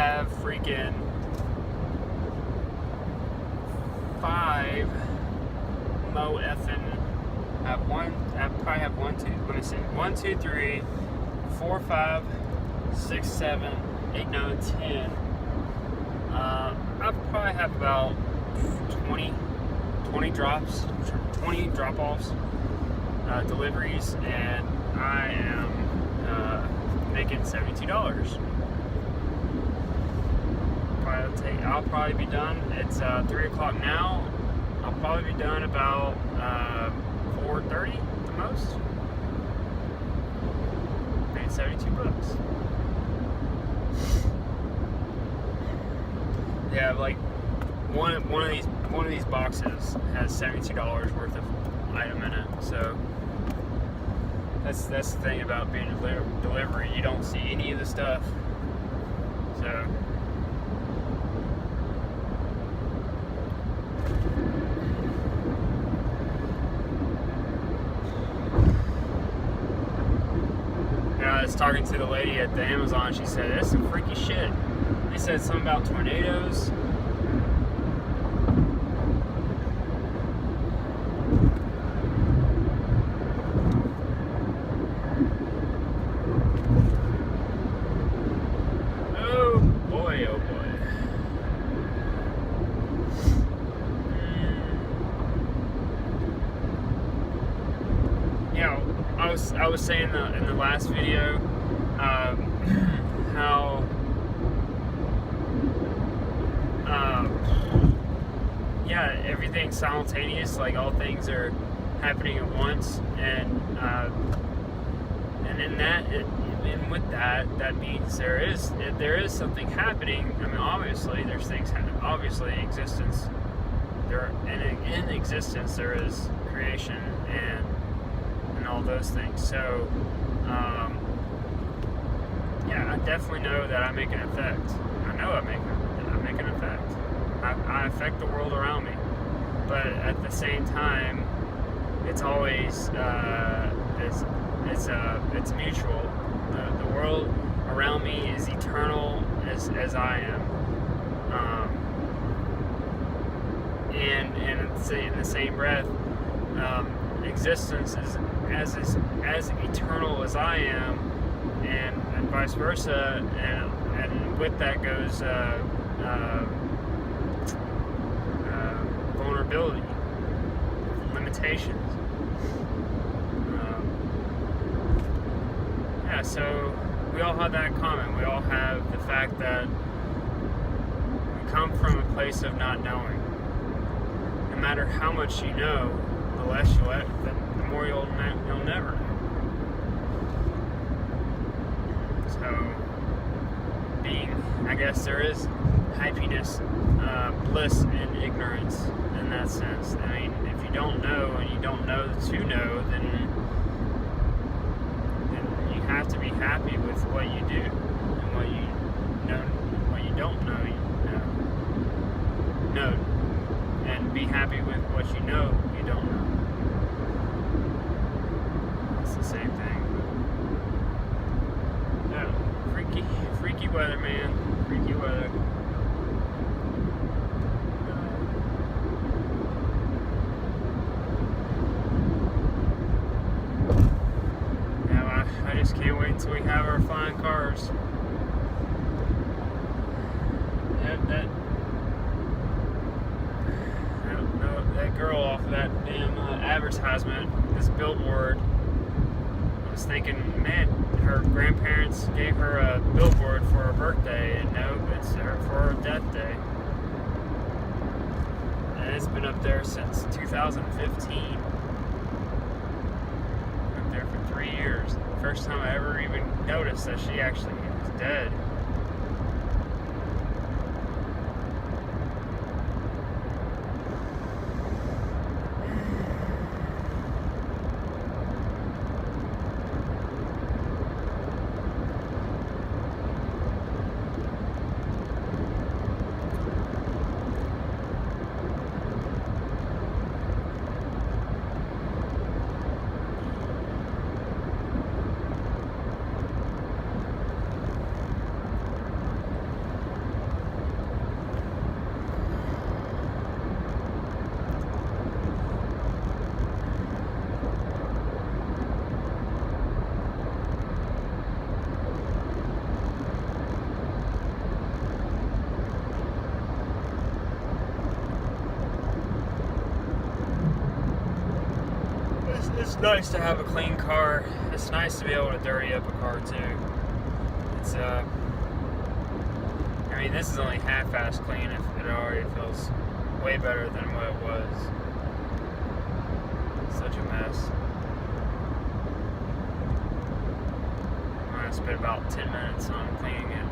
have freaking 5 Mo effing. I probably have 1, 2, 3, 4, 5, 6, 7, 8, 9, 10. I probably have about 20 drop-offs, deliveries, and I am making $72. I'll probably be done. It's 3 o'clock now. I'll probably be done about 4:30 at the most. Made $72. Yeah, like one of these boxes has $72 worth of item in it. So that's the thing about being a delivery. You don't see any of the stuff. So. I was talking to the lady at the Amazon. She said, that's some freaky shit. They said something about tornadoes. Oh boy, oh boy. Yeah, I was saying in the last video how everything's simultaneous, like all things are happening at once, and in that, and with that means there is something happening. I mean, obviously there's things happening. Obviously, existence. In existence there is creation and all those things. So, yeah, I definitely know that I make an effect. I know I make an effect. I affect the world around me. But at the same time, it's always it's mutual. The world around me is eternal as I am. And in the same breath, existence is as eternal as I am, and vice versa, and with that goes vulnerability, limitations. Yeah, so we all have that in common. We all have the fact that we come from a place of not knowing. No matter how much you know, the less the more you'll never know. So, I guess there is happiness, bliss in ignorance in that sense. I mean, if you don't know and you don't know to know, then you have to be happy with what you do and what you know, what you don't know, know, and be happy with what you know you don't know. It's the same thing. Yeah, freaky weather, man. Freaky weather. Yeah, I just can't wait until we have our flying cars. That girl off of that damn advertisement, this billboard, I was thinking, man, her grandparents gave her a billboard for her birthday, and no, it's for her death day. And it's been up there since 2015. Up there for 3 years. First time I ever even noticed that she actually was dead. nice to have a clean car. It's nice to be able to dirty up a car too. It's I mean, this is only half-ass clean. If it already feels way better than what it was. Such a mess. I spent about 10 minutes on cleaning it,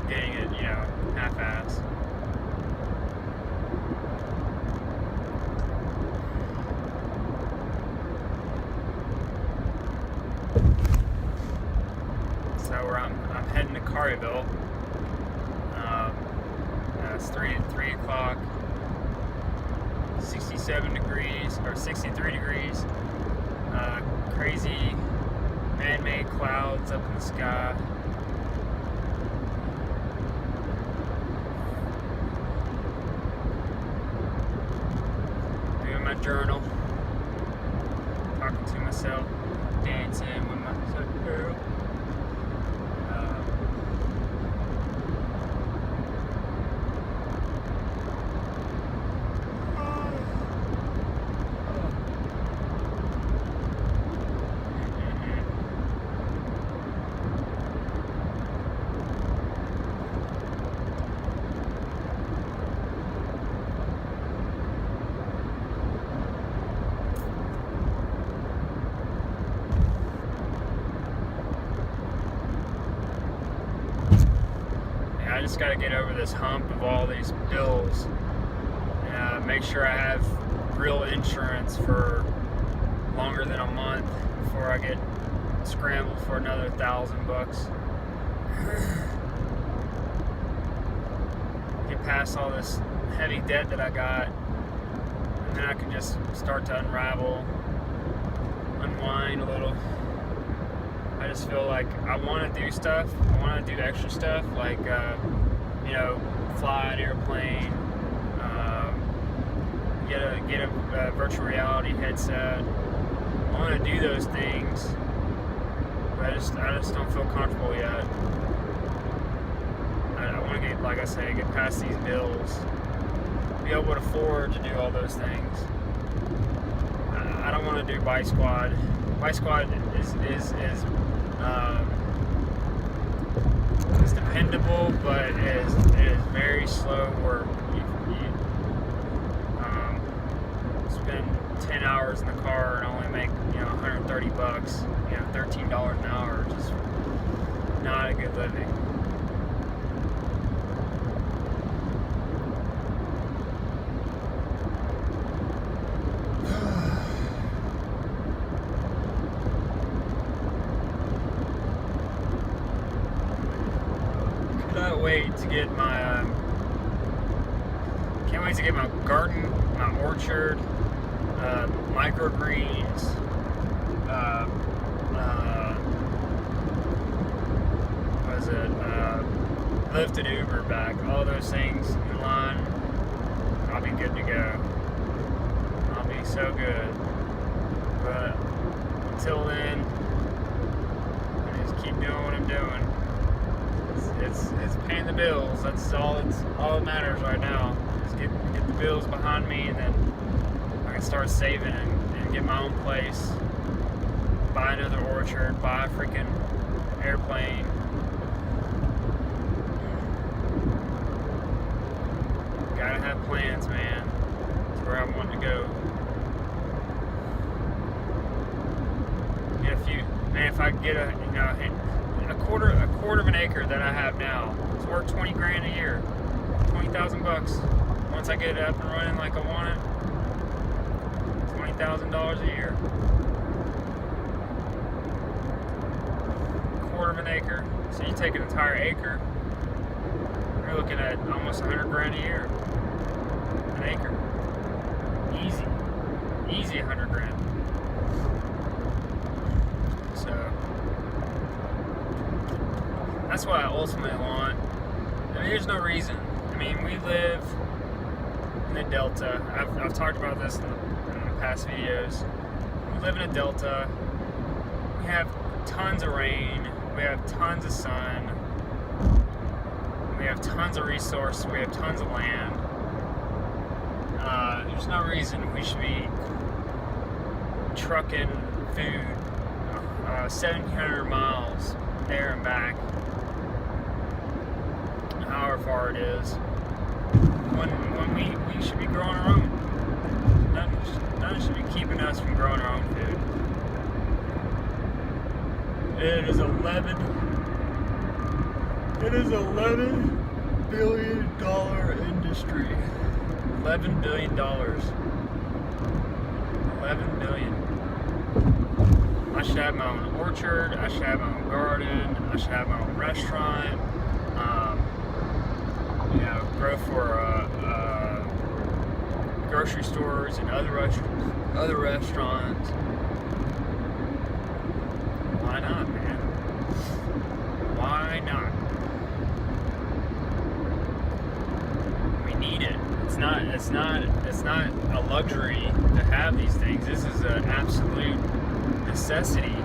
getting it, half-ass. So I'm heading to Carterville. It's 3 o'clock. 67 degrees or 63 degrees. Crazy man-made clouds up in the sky. Doing my journal. Talking to myself. Dancing with myself, girl. I just got to get over this hump of all these bills. Make sure I have real insurance for longer than a month before I get scrambled for another $1,000. Get past all this heavy debt that I got, and then I can just start to unwind a little. I just feel like I want to do stuff. I want to do extra stuff, like fly an airplane, get a virtual reality headset. I want to do those things, but I just don't feel comfortable yet. I want to get, like I say, get past these bills, be able to afford to do all those things. I don't want to do Bike Squad. Bike Squad is dependable, but it is very slow work. You spend 10 hours in the car and only make $130, $13 an hour. Just not a good living. Can't wait to get my garden, my orchard, microgreens, lifted Uber back, all those things in line. I'll be good to go. I'll be so good. But until then, I just keep doing what I'm doing. It's paying the bills. That's all that matters right now. Just get the bills behind me, and then I can start saving and get my own place, buy another orchard, buy a freaking airplane. Gotta have plans, man. That's where I want to go. Get a few, man. If I get a quarter of an acre that I have now, it's worth $20,000 a year, $20,000. Once I get it up and running like I want it, $20,000 a year. Quarter of an acre. So you take an entire acre, you're looking at almost $100,000 a year. An acre. Easy $100,000. So that's what I ultimately want. I mean, there's no reason. I mean, we live in the Delta. I've talked about this in the past videos. We live in a Delta. We have tons of rain. We have tons of sun. We have tons of resources. We have tons of land. There's no reason we should be trucking food 1,700 miles there and back, however far it is, when we should be growing our own. Nothing should be keeping us from growing our own food. It is $11 billion industry. $11 billion. $11 billion. I should have my own orchard. I should have my own garden. I should have my own restaurant. Grow for grocery stores and other restaurants. Why not, man? Why not? We need it. It's not a luxury to have these things. This is an absolute necessity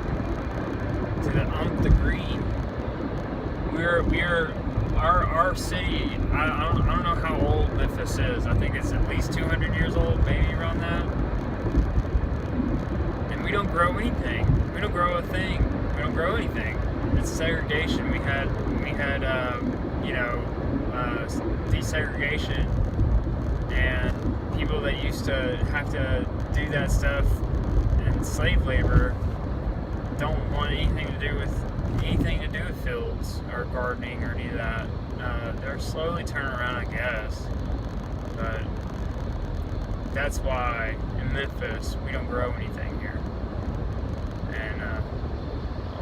to the nth degree. Our city, I don't know how old Memphis is. I think it's at least 200 years old, maybe around that. And we don't grow anything. We don't grow a thing. We don't grow anything. It's segregation. We had desegregation, and people that used to have to do that stuff in slave labor don't want anything to do with fields or gardening or any of that. They're slowly turning around, I guess, but that's why in Memphis we don't grow anything here, and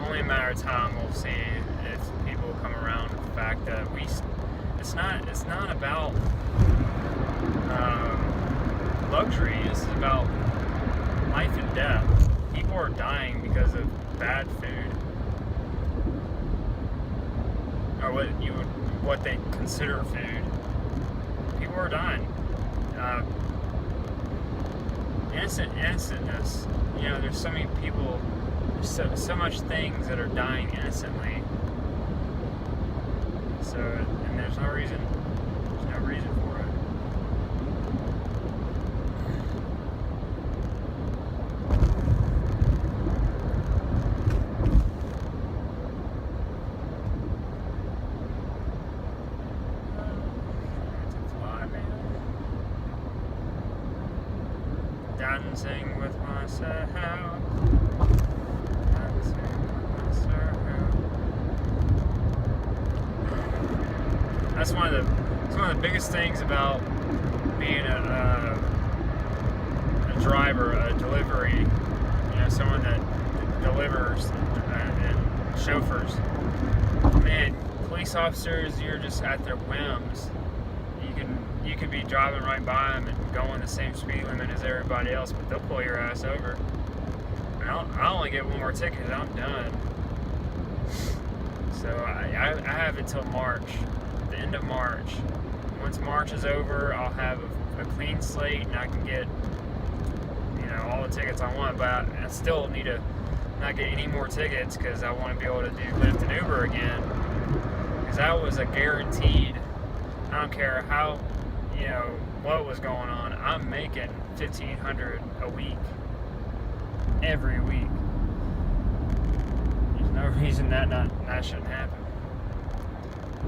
only a matter of time we'll see if people come around to the fact that it's not about luxury. This is about life and death. People are dying because of bad food, or what they consider food. People are dying. Innocentness. There's so many people. There's so much things that are dying innocently. So, and there's no reason. There's no reason for it. Dancing with myself. That's one of the biggest things about being a driver, a delivery. Someone that delivers and chauffeurs. Man, police officers, you're just at their whims. You can be driving right by them and going the same speed limit as everybody else, but they'll pull your ass over. And I'll only get one more ticket and I'm done. So I have until March, the end of March. Once March is over, I'll have a clean slate and I can get all the tickets I want, but I still need to not get any more tickets because I want to be able to do Lyft and Uber again, because that was a guaranteed. I don't care how what was going on, I'm making $1,500 a week every week. There's no reason that shouldn't happen.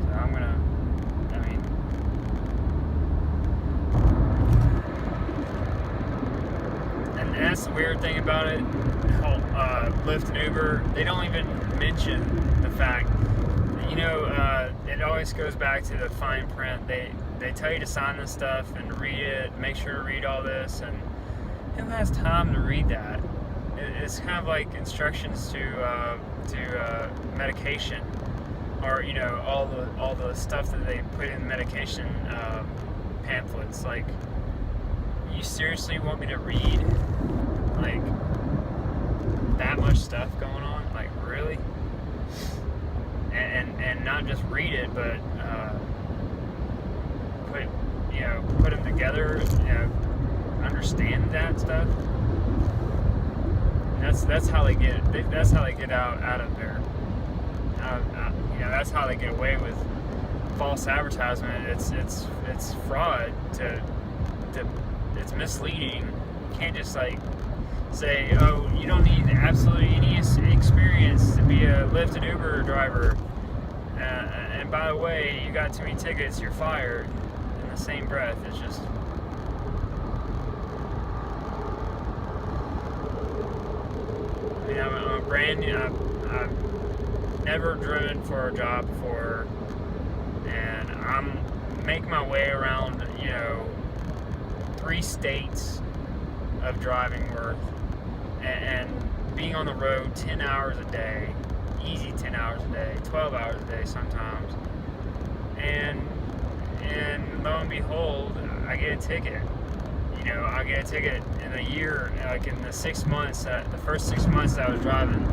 So and that's the weird thing about it. Lyft and Uber, they don't even mention the fact that, it always goes back to the fine print. They tell you to sign this stuff and to read it, make sure to read all this, and who has time to read that? It's kind of like instructions to medication, or all the stuff that they put in medication pamphlets. Like, you seriously want me to read like that much stuff going on? Like, really? And not just read it, but put them together, understand that stuff. And that's how they get it. That's how they get out of there. That's how they get away with false advertisement. It's fraud. It's misleading. You can't just say, oh, you don't need absolutely any experience to be a Lyft and Uber driver. And by the way, you got too many tickets, you're fired. In the same breath, it's just. I mean, I'm a brand new. I've never driven for a job before, and I'm making my way around, 3 states of driving worth, and being on the road 10 hours a day, easy 10 hours a day, 12 hours a day sometimes, and lo and behold, I get a ticket. I get a ticket in a year, like in the 6 months, the first 6 months that I was driving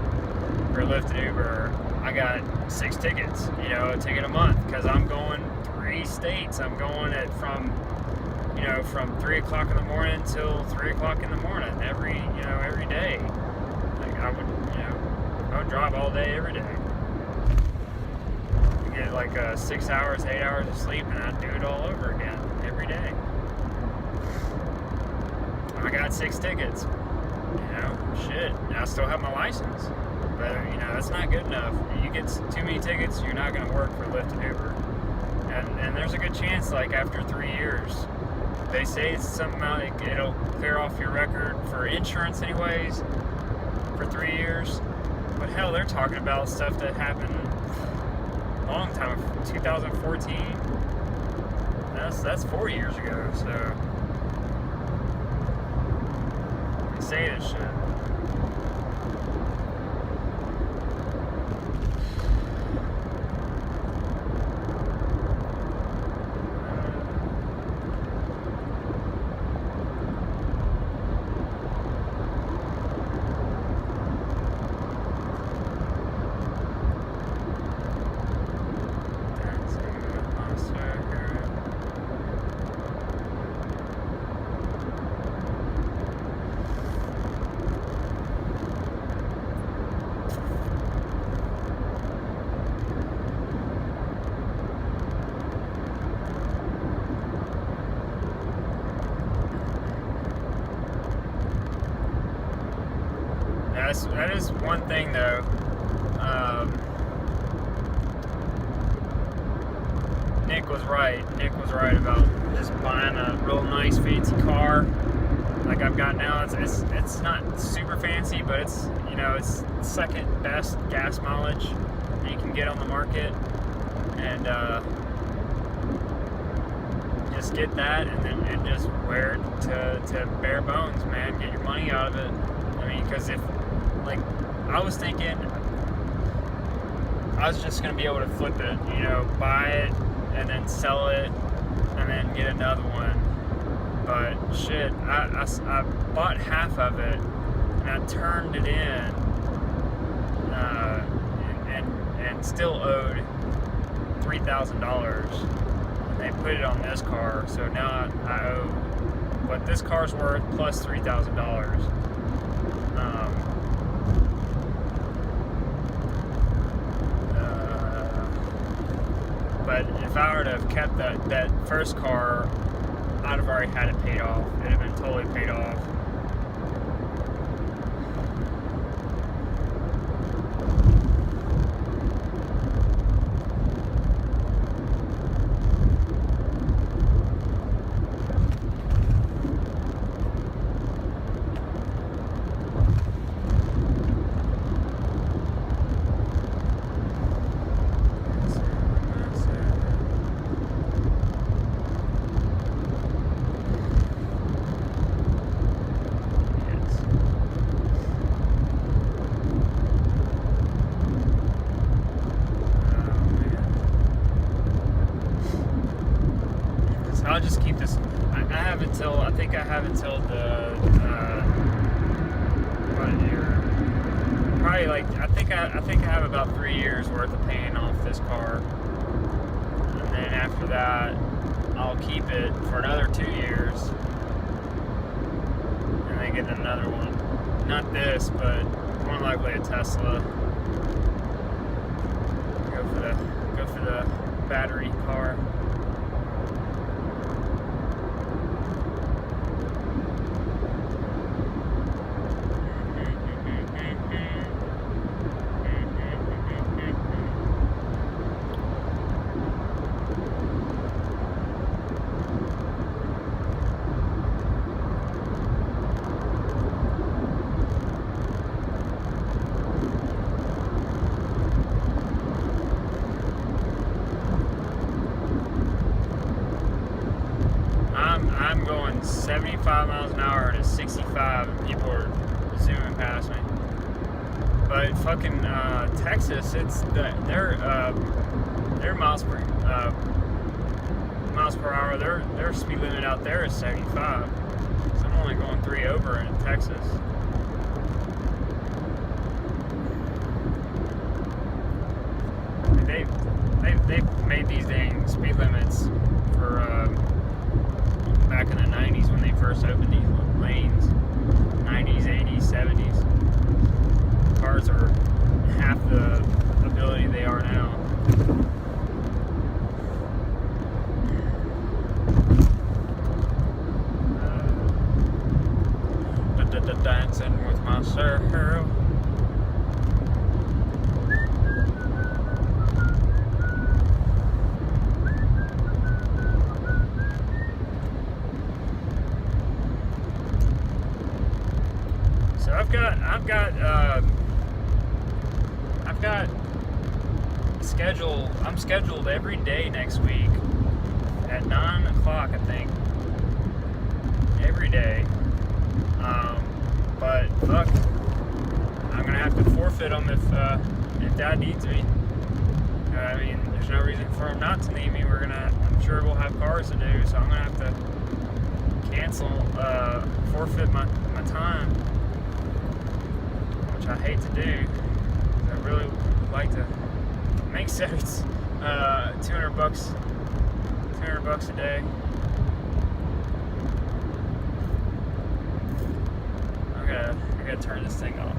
for Lyft and Uber, I got 6 tickets, a ticket a month, because I'm going 3 states. I'm going from 3 o'clock in the morning till 3 o'clock in the morning every day. Like I would drive all day, every day. I get like 6 hours, 8 hours of sleep, and I'd do it all over again every day. I got 6 tickets. Shit. I still have my license, but that's not good enough. You get too many tickets, you're not going to work for Lyft and Uber. And there's a good chance, like after 3 years, they say it's something like it'll clear off your record for insurance anyways for 3 years. But hell, they're talking about stuff that happened a long time, 2014. That's 4 years ago. So they say this shit. That is one thing though. Nick was right. Nick was right about just buying a real nice fancy car like I've got now. It's not super fancy, but it's it's second best gas mileage that you can get on the market, and just get that and just wear it to bare bones, man. Get your money out of it. I mean, because if I was thinking I was just going to be able to flip it, buy it and then sell it and then get another one. But shit, I bought half of it and I turned it in and still owed $3,000. And they put it on this car, so now I owe what this car's worth plus $3,000. But if I were to have kept that first car, I'd have already had it paid off. It'd have been totally paid off. I'll just keep this. I think I have until the what year? Probably I think I have about 3 years worth of paying off this car, and then after that, I'll keep it for another 2 years, and then get another one. Not this, but more likely a Tesla. Go for the battery car. 75 miles an hour and it's 65 and people are zooming past me. But fucking Texas, their miles per hour, their speed limit out there is 75. So I'm only going 3 over in Texas. They've made these dang speed limits for back in the 90s when they first opened these lanes. 90s, 80s, 70s. Cars are half the ability they are now. Dancing with myself. So I've got I'm scheduled every day next week at 9 o'clock, I think. Every day. But fuck, I'm gonna have to forfeit them if Dad needs me. I mean, there's no reason for him not to need me. I'm sure we'll have cars to do, so I'm gonna have to cancel, forfeit my time, which I hate to do. I really would like to make $200 a day. I gotta turn this thing off.